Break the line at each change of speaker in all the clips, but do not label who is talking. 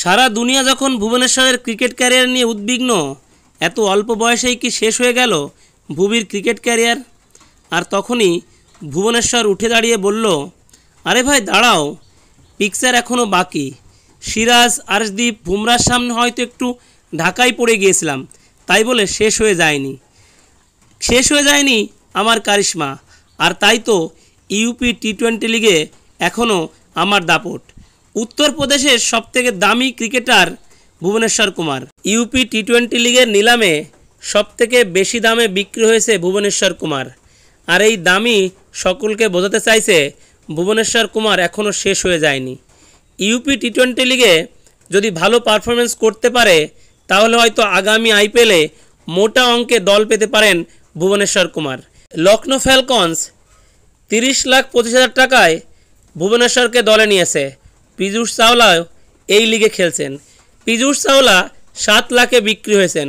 সারা দুনিয়া যখন ভুবনেশ্বরের cricket career নিয়ে উদ্বিগ্ন, এত অল্প বয়সেই কি শেষ হয়ে গেল ভুবির ক্রিকেট ক্যারিয়ার? আর তখনই ভুবনেশ্বর উঠে দাঁড়িয়ে বলল, আরে ভাই দাঁড়াও, পিকচার এখনও বাকি। সিরাজ, আরশদীপ, বুমরার সামনে হয়তো একটু ঢাকায় পড়ে গিয়েছিলাম, তাই বলে শেষ হয়ে যায়নি আমার কারিশমা। আর তাই তো ইউপি টি-20 লিগে এখনও আমার দাপট। উত্তরপ্রদেশের সবথেকে দামি ক্রিকেটার ভুবনেশ্বর কুমার। ইউপি টি-20 লিগের নিলামে সবথেকে বেশি দামে বিক্রি হয়েছে ভুবনেশ্বর কুমার। আর এই দামই সকলকে বোঝাতে চাইছে ভুবনেশ্বর কুমার এখনও শেষ হয়ে যায়নি। ইউপি টি-20 লিগে যদি ভালো পারফরমেন্স করতে পারে তাহলে হয়তো আগামী আইপিএলে মোটা অঙ্কে দল পেতে পারেন ভুবনেশ্বর কুমার। লখনৌ ফ্যালকনস 30,25,000 টাকায় ভুবনেশ্বরকে দলে নিয়েছে। পীযূষ চাওলাও এই লিগে খেলছেন। পীযূষ চাওলা 7 লাখে বিক্রি হয়েছেন।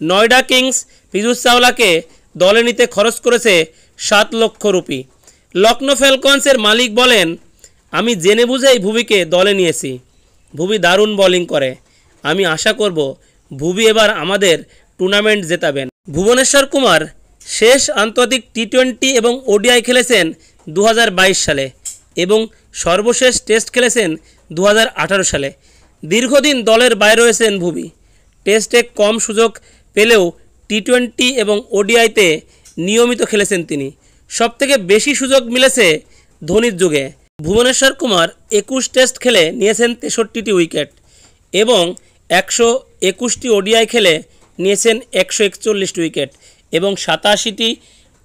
নয়ডা কিংস পীযূষ চাওলাকে দলে নিতে খরচ করেছে 7 লক্ষ রুপি। লখনৌ ফ্যালকনসের মালিক বলেন, আমি জেনে বুঝেই ভুবিকে দলে নিয়েছি। ভুবি দারুণ বোলিং করে। আমি আশা করব ভুবি এবার আমাদের টুর্নামেন্ট জেতাবেন। ভুবনেশ্বর কুমার শেষ আন্তর্জাতিক টি-20 এবং ওডিআই খেলেছেন 2022 সালে এবং সর্বশেষ টেস্ট খেলেছেন 2018 সালে। দীর্ঘদিন দলের বাইরে রয়েছেন ভুবি। টেস্টে কম সুযোগ পেলেও টি-20 এবং ওডিআইতে নিয়মিত খেলেছেন তিনি। সবথেকে বেশি সুযোগ মিলেছে ধোনির যুগে। ভুবনেশ্বর কুমার 21 টেস্ট খেলে নিয়েছেন 63টি উইকেট এবং 121টি ওডিআই খেলে নিয়েছেন 141টি উইকেট এবং 87টি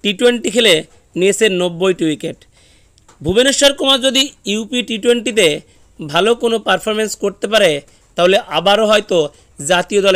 টি-20 খেলে নিয়েছেন 90টি উইকেট। ভুবনেশ্বর কুমার যদি ইউপি টি-20তে ভালো কোনো পারফরমেন্স করতে পারে তাহলে আবারও হয়তো জাতীয় দলে